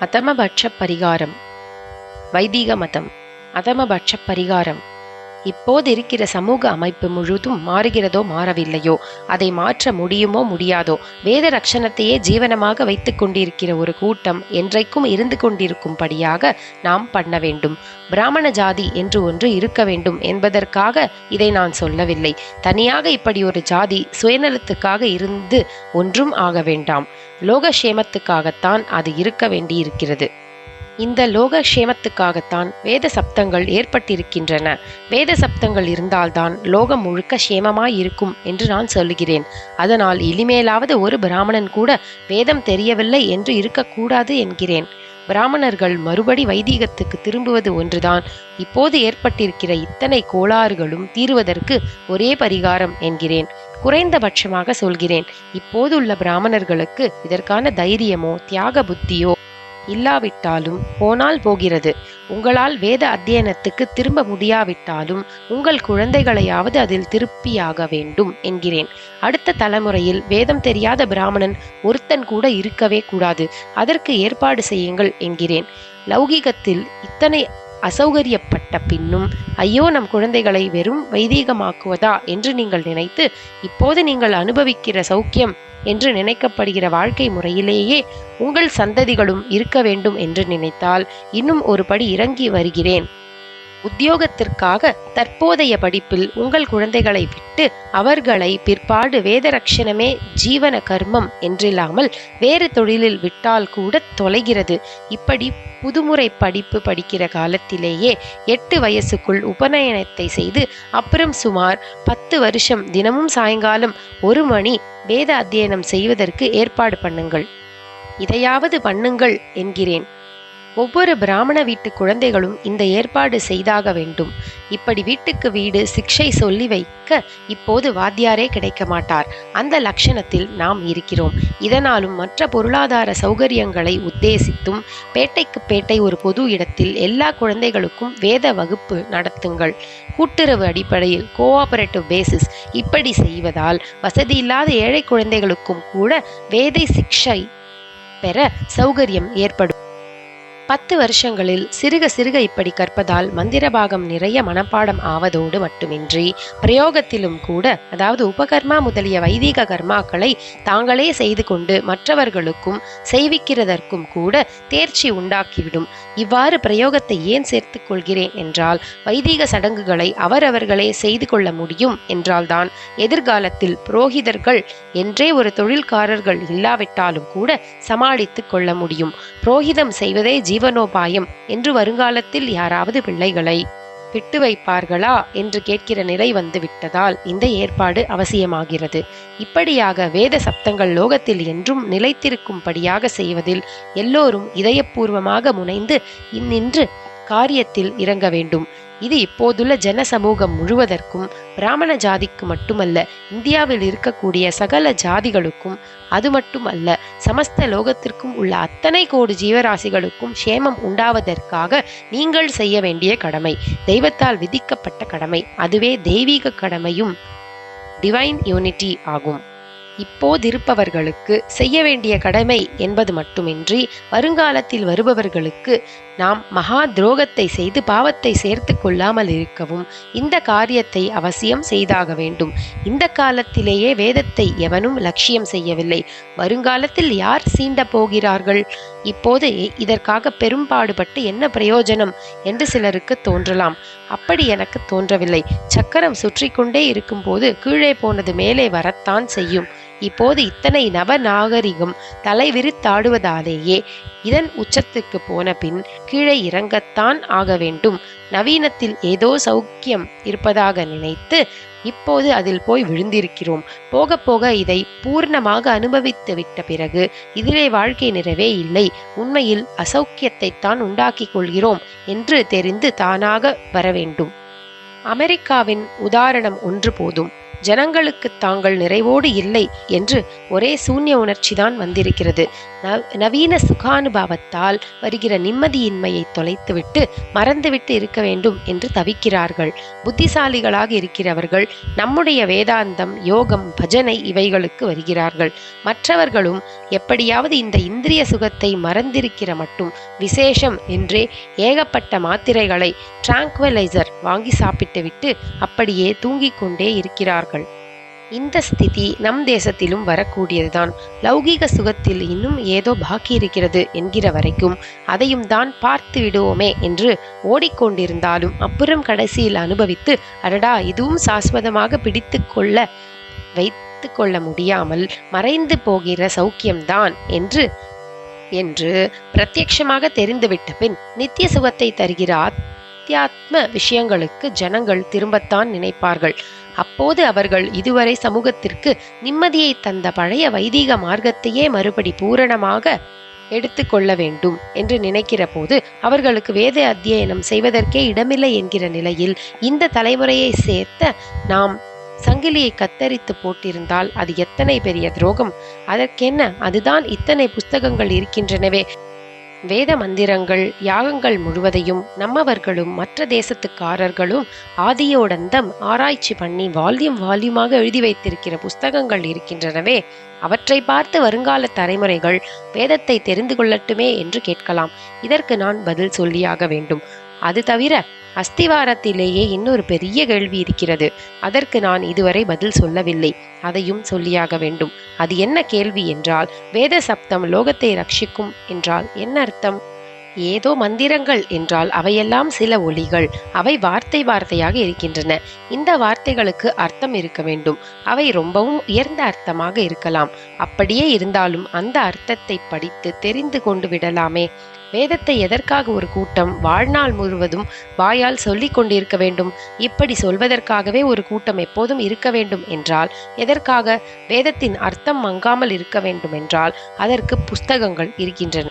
அதமபட்ச பரிகாரம். வைதிக மதம். அதமபட்ச பரிகாரம். இப்போது இருக்கிற சமூக அமைப்பு முழுதும் மாறுகிறதோ மாறவில்லையோ, அதை மாற்ற முடியுமோ முடியாதோ, வேத ரட்சணத்தையே ஜீவனமாக வைத்துக் கொண்டிருக்கிற ஒரு கூட்டம் என்றைக்கும் இருந்து கொண்டிருக்கும்படியாக நாம் பண்ண வேண்டும். பிராமண ஜாதி என்று ஒன்று இருக்க வேண்டும் என்பதற்காக இதை நான் சொல்லவில்லை. தனியாக இப்படி ஒரு ஜாதி சுயநலத்துக்காக இருந்து ஒன்றும் ஆக வேண்டாம். லோகக்ஷேமத்துக்காகத்தான் அது இருக்க வேண்டியிருக்கிறது. இந்த லோகக்ஷேமத்துக்காகத்தான் வேத சப்தங்கள் ஏற்பட்டிருக்கின்றன. வேத சப்தங்கள் இருந்தால்தான் லோகம் முழுக்க க்ஷேமமாய் இருக்கும் என்று நான் சொல்லுகிறேன். அதனால் இனிமேலாவது ஒரு பிராமணன் கூட வேதம் தெரியவில்லை என்று இருக்கக்கூடாது என்கிறேன். பிராமணர்கள் மறுபடி வைதீகத்துக்கு திரும்புவது ஒன்றுதான் இப்போது ஏற்பட்டிருக்கிற இத்தனை கோளாறுகளும் தீர்வதற்கு ஒரே பரிகாரம் என்கிறேன். குறைந்தபட்சமாக சொல்கிறேன், இப்போதுள்ள பிராமணர்களுக்கு இதற்கான தைரியமோ தியாக புத்தியோ இல்லாவிட்டாலும் போனால் போகிறது. உங்களால் வேத அத்தியனத்துக்கு திரும்ப முடியாவிட்டாலும் உங்கள் குழந்தைகளையாவது அதில் திருப்பியாக வேண்டும் என்கிறேன். அடுத்த தலைமுறையில் வேதம் தெரியாத பிராமணன் ஒருத்தன் கூட இருக்கவே கூடாது. அதற்கு ஏற்பாடு செய்யுங்கள் என்கிறேன். லௌகிகத்தில் இத்தனை அசௌகரியப்பட்ட பின்னும் ஐயோ நம் குழந்தைகளை வெறும் வைதீகமாக்குவதா என்று நீங்கள் நினைத்து இப்போது நீங்கள் அனுபவிக்கிற சௌக்கியம் என்று நினைக்கப்படுகிற வாழ்க்கை முறையிலேயே உங்கள் சந்ததிகளும் இருக்க வேண்டும் என்று நினைத்தால் இன்னும் ஒரு படி இறங்கி வருகிறேன். உத்தியோகத்திற்காக தற்போதைய படிப்பில் உங்கள் குழந்தைகளை விட்டு அவர்களை பிற்பாடு வேத ரட்சணமே ஜீவன கர்மம் என்றில்லாமல் வேறு தொழிலில் விட்டால் கூட தொலைகிறது. இப்படி புதுமுறை படிப்பு படிக்கிற காலத்திலேயே 8 வயசுக்குள் உபநயனத்தை செய்து அப்புறம் சுமார் 10 வருஷம் தினமும் சாயங்காலம் 1 மணி வேத அத்தியனம் செய்வதற்கு ஏற்பாடு பண்ணுங்கள். இதையாவது பண்ணுங்கள் என்கிறேன். ஒவ்வொரு பிராமண வீட்டு குழந்தைகளும் இந்த ஏற்பாடு செய்தாக வேண்டும். இப்படி வீட்டுக்கு வீடு சிக்ஷை சொல்லி வைக்க இப்போது வாத்தியாரே கிடைக்க மாட்டார். அந்த லட்சணத்தில் நாம் இருக்கிறோம். இதனாலும் மற்ற பொருளாதார சௌகரியங்களை உத்தேசித்தும் பேட்டைக்கு பேட்டை ஒரு பொது இடத்தில் எல்லா குழந்தைகளுக்கும் வேத வகுப்பு நடத்துங்கள். கூட்டுறவு அடிப்படையில் கோஆபரேட்டிவ் பேசிஸ் இப்படி செய்வதால் வசதியில்லாத ஏழை குழந்தைகளுக்கும் கூட வேதை சிக்ஷை பெற சௌகரியம் ஏற்படும். 10 வருஷங்களில் சிறுக சிறுக இப்படி கற்பதால் மந்திரபாகம் நிறைய மனப்பாடம் ஆவதோடு மட்டுமின்றி பிரயோகத்திலும் கூட, அதாவது உபகர்மா முதலிய வைதிக கர்மாக்களை தாங்களே செய்து கொண்டு மற்றவர்களுக்கும் செய்விக்கிறதற்கும் கூட தேர்ச்சி உண்டாக்கிவிடும். இவ்வாறு பிரயோகத்தை ஏன் சேர்த்துக் கொள்கிறேன் என்றால், வைதிக சடங்குகளை அவரவர்களே செய்து கொள்ள முடியும் என்றால்தான் எதிர்காலத்தில் புரோகிதர்கள் என்றே ஒரு தொழில்காரர்கள் இல்லாவிட்டாலும் கூட சமாளித்துக் கொள்ள முடியும். புரோகிதம் செய்வதே ஜீவனோபாயம் என்று வருங்காலத்தில் யாராவது பிள்ளைகளை விட்டு வைப்பார்களா என்று கேட்கிற நிலை வந்து விட்டதால் இந்த ஏற்பாடு அவசியமாகிறது. இப்படியாக வேத சப்தங்கள் லோகத்தில் என்றும் நிலைத்திருக்கும்படியாக செய்வதில் எல்லோரும் இதயபூர்வமாக முனைந்து நின்று காரியத்தில் இறங்க வேண்டும். இது இப்போதுள்ள ஜன சமூகம் முழுவதற்கும், பிராமண ஜாதிக்கு மட்டுமல்ல, இந்தியாவில் இருக்கக்கூடிய சகல ஜாதிகளுக்கும், அது மட்டுமல்ல சமஸ்த லோகத்திற்கும் உள்ள அத்தனை கோடி ஜீவராசிகளுக்கும் க்ஷேமம் உண்டாவதற்காக நீங்கள் செய்ய வேண்டிய கடமை, தெய்வத்தால் விதிக்கப்பட்ட கடமை. அதுவே தெய்வீக கடமையும் டிவைன் யூனிட்டி ஆகும். இப்போதிருப்பவர்களுக்கு செய்ய வேண்டிய கடமை என்பது மட்டுமின்றி வருங்காலத்தில் வருபவர்களுக்கு நாம் மகா துரோகத்தை செய்து பாவத்தை சேர்த்து கொள்ளாமல் இருக்கவும் இந்த காரியத்தை அவசியம் செய்தாக வேண்டும். இந்த காலத்திலேயே வேதத்தை எவனும் லட்சியம் செய்யவில்லை. வருங்காலத்தில் யார் சீண்ட போகிறார்கள்? இப்போது இதற்காக பெரும்பாடுபட்டு என்ன பிரயோஜனம் என்று சிலருக்கு தோன்றலாம். அப்படி எனக்கு தோன்றவில்லை. சக்கரம் சுற்றி கொண்டே இருக்கும்போது கீழே போனது மேலே வரத்தான் செய்யும். இப்போது இத்தனை நவநாகரிகம் தலைவிரித்தாடுவதாலேயே இதன் உச்சத்துக்கு போன பின் கீழே இறங்கத்தான் ஆக வேண்டும். நவீனத்தில் ஏதோ சௌக்கியம் இருப்பதாக நினைத்து இப்போது அதில் போய் விழுந்திருக்கிறோம். போக போக இதை பூர்ணமாக அனுபவித்து விட்ட பிறகு இதிலே வாழ்க்கை நிறைவே இல்லை, உண்மையில் அசௌக்கியத்தை தான் உண்டாக்கி கொள்கிறோம் என்று தெரிந்து தானாக வர வேண்டும். அமெரிக்காவின் உதாரணம் ஒன்று போதும். ஜனங்களுக்கு தாங்கள் நிறைவோடு இல்லை என்று ஒரே சூன்ய உணர்ச்சிதான் வந்திருக்கிறது. நவீன சுகானுபவத்தால் வருகிற நிம்மதியின்மையை தொலைத்துவிட்டு மறந்துவிட்டு இருக்க வேண்டும் என்று தவிக்கிறார்கள். புத்திசாலிகளாக இருக்கிறவர்கள் நம்முடைய வேதாந்தம், யோகம், பஜனை இவைகளுக்கு வருகிறார்கள். மற்றவர்களும் எப்படியாவது இந்த இந்திரிய சுகத்தை மறந்திருக்கிற மட்டும் விசேஷம் என்றே ஏகப்பட்ட மாத்திரைகளை, டிராங்குவலைசர் வாங்கி சாப்பிட்டு விட்டு அப்படியே தூங்கிக் கொண்டே இருக்கிறார்கள். இந்த ஸ்திதி நம் தேசத்திலும் வரக்கூடியதுதான். லௌகீக சுகத்தில் இன்னும் ஏதோ பாக்கி இருக்கிறது என்கிற வரைக்கும் அதையும் தான் பார்த்து விடுவோமே என்று ஓடிக்கொண்டிருந்தாலும் அப்புறம் கடைசியில் அனுபவித்து, அடடா இதுவும் சாஸ்வதமாக வைத்து கொள்ள முடியாமல் மறைந்து போகிற சௌக்கியம்தான் என்று என்று பிரத்யட்சமாக தெரிந்துவிட்ட பின் நித்திய சுகத்தை தருகிற ஆத்தியாத்ம விஷயங்களுக்கு ஜனங்கள் திரும்பத்தான் நினைப்பார்கள். அப்போது அவர்கள் இதுவரை சமூகத்திற்கு நிம்மதியை தந்த பழைய வைதீக மார்க்கத்தையே மறுபடி பூரணமாக எடுத்துக்கொள்ள வேண்டும் என்று நினைக்கிற போது அவர்களுக்கு வேத அத்தியனம் செய்வதற்கே இடமில்லை என்கிற நிலையில் இந்த தலைமுறையை சேர்த்த நாம் சங்கிலியை கத்தரித்து போட்டிருந்தால் அது எத்தனை பெரிய துரோகம்! அதற்கென்ன, அதுதான் இத்தனை புஸ்தகங்கள் இருக்கின்றனவே. வேத மந்திரங்கள், யாகங்கள் முழுவதையும் நம்மவர்களும் மற்ற தேசத்துக்காரர்களும் ஆதியோடந்தம் ஆராய்ச்சி பண்ணி வால்யூமாக எழுதி வைத்திருக்கிற புஸ்தகங்கள் இருக்கின்றனவே. அவற்றை பார்த்து வருங்கால தலைமுறைகள் வேதத்தை தெரிந்து கொள்ளட்டுமே என்று கேட்கலாம். இதற்கு நான் பதில் சொல்லியாக வேண்டும். அது தவிர அஸ்திவாரத்திலேயே இன்னொரு பெரிய கேள்வி இருக்கிறது. அதற்கு நான் இதுவரை பதில் சொல்லவில்லை. அதையும் சொல்லியாக வேண்டும். அது என்ன கேள்வி என்றால், வேத சப்தம் லோகத்தை ரட்சிக்கும் என்றால் என்ன அர்த்தம்? ஏதோ மந்திரங்கள் என்றால் அவையெல்லாம் சில ஒலிகள். அவை வார்த்தையாக இருக்கின்றன. இந்த வார்த்தைகளுக்கு அர்த்தம் இருக்க வேண்டும். அவை ரொம்பவும் உயர்ந்த அர்த்தமாக இருக்கலாம். அப்படியே இருந்தாலும் அந்த அர்த்தத்தை படித்து தெரிந்து கொண்டு விடலாமே. வேதத்தை எதற்காக ஒரு கூட்டம் வாழ்நாள் முழுவதும் வாயால் சொல்லிக் கொண்டிருக்க வேண்டும்? இப்படி சொல்வதற்காகவே ஒரு கூட்டம் எப்போதும் இருக்க வேண்டும் என்றால் எதற்காக? வேதத்தின் அர்த்தம் மங்காமல் இருக்க வேண்டும் என்றால் அதற்கு புஸ்தகங்கள் இருக்கின்றன.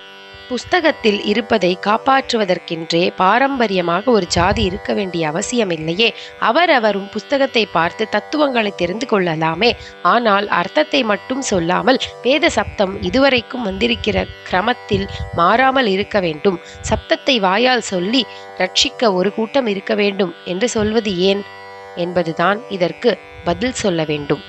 புஸ்தகத்தில் இருப்பதை காப்பாற்றுவதற்கென்றே பாரம்பரியமாக ஒரு ஜாதி இருக்க வேண்டிய அவசியமில்லையே. அவரவரும் புஸ்தகத்தை பார்த்து தத்துவங்களை தெரிந்து கொள்ளலாமே. ஆனால் அர்த்தத்தை மட்டும் சொல்லாமல் வேத சப்தம் இதுவரைக்கும் வந்திருக்கிற கிரமத்தில் மாறாமல் இருக்க வேண்டும். சப்தத்தை வாயால் சொல்லி ரட்சிக்க ஒரு கூட்டம் இருக்க வேண்டும் என்று சொல்வது ஏன் என்பதுதான் இதற்கு பதில் சொல்ல வேண்டும்.